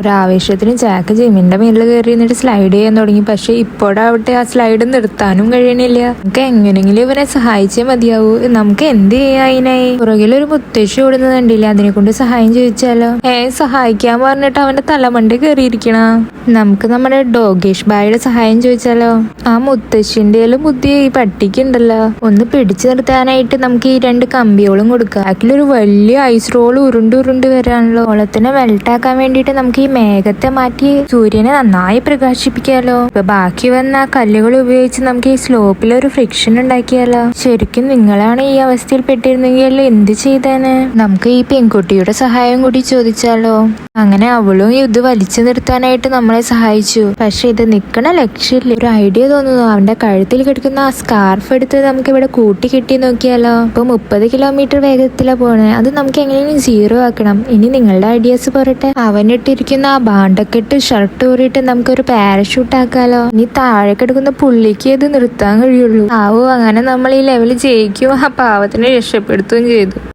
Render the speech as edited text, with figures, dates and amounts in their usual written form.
ഒരു ആവേശത്തിന് ജാക്ക് ജിമ്മിന്റെ മേലിൽ കയറി എന്നിട്ട് സ്ലൈഡ് ചെയ്യാൻ തുടങ്ങി. പക്ഷെ ഇപ്പോഴാവട്ടെ ആ സ്ലൈഡ് നിർത്താനും കഴിയണില്ല. നമുക്ക് എങ്ങനെങ്കിലും ഇവനെ സഹായിച്ചേ മതിയാവൂ. നമുക്ക് എന്ത് ചെയ്യാ അതിനായി? പുറകിലൊരു മുത്തശ്ശി ഓടുന്നത് കണ്ടില്ല, അതിനെ കൊണ്ട് സഹായം ചോദിച്ചാലോ? സഹായിക്കാൻ പറഞ്ഞിട്ട് അവന്റെ തലമണ്ടി കയറിയിരിക്കണ. നമുക്ക് നമ്മുടെ ഡോഗേഷ് ബായുടെ സഹായം ചോദിച്ചാലോ? ആ മുത്തശ്ശിന്റെ ബുദ്ധി ഈ പട്ടിക്കുണ്ടല്ലോ. ഒന്ന് പിടിച്ചു നിർത്താനായിട്ട് നമുക്ക് ഈ 2 കമ്പിയോളും കൊടുക്കാം. ബാക്കിലൊരു വലിയ ഐസ് റോൾ ഉരുണ്ട് വരാണല്ലോ. ഓളത്തിനെ മെൽട്ടാക്കാൻ വേണ്ടിട്ട് നമുക്ക് ഈ മേഘത്തെ മാറ്റി സൂര്യനെ നന്നായി പ്രകാശിപ്പിക്കാലോ. ഇപ്പൊ ബാക്കി വന്ന ആ കല്ലുകൾ ഉപയോഗിച്ച് നമുക്ക് ഈ സ്ലോപ്പിൽ ഒരു ഫ്രിക്ഷൻ ഉണ്ടാക്കിയാലോ. ശരിക്കും നിങ്ങളാണ് ഈ അവസ്ഥയിൽ പെട്ടിരുന്നെങ്കിൽ എന്ത് ചെയ്തേനെ? നമുക്ക് ഈ പെൺകുട്ടിയുടെ സഹായം കൂടി ചോദിച്ചാലോ? അങ്ങനെ അവളും ഇത് വലിച്ചു നിർത്താനായിട്ട് നമ്മളെ സഹായിച്ചു. പക്ഷെ ഇത് നിക്കണ ലക്ഷ്യമില്ല. ഒരു ഐഡിയ തോന്നുന്നു. അവന്റെ കഴുത്തിൽ കിടക്കുന്ന ആ സ്കാർഫ് എടുത്ത് നമുക്ക് ഇവിടെ കൂട്ടി കെട്ടി നോക്കിയാലോ? ഇപ്പൊ 30 കിലോമീറ്റർ വേഗത്തിലാ പോണേ. അത് നമുക്ക് എങ്ങനെയും 0 ആക്കണം. ഇനി നിങ്ങളുടെ ഐഡിയാസ് പറയട്ടെ. അവനിട്ടിരിക്കുന്ന ആ ബാണ്ടക്കെട്ട് ഷർട്ട് ഊറിയിട്ട് നമുക്കൊരു പാരഷൂട്ട് ആക്കാലോ. ഇനി താഴെ കിടക്കുന്ന പുള്ളിക്ക് ഇത് നിർത്താൻ കഴിയുള്ളൂ. അങ്ങനെ നമ്മൾ ഈ ലെവൽ ജയിക്കും. ആ പാവത്തിനെ രക്ഷപ്പെടുത്തുകയും ചെയ്തു.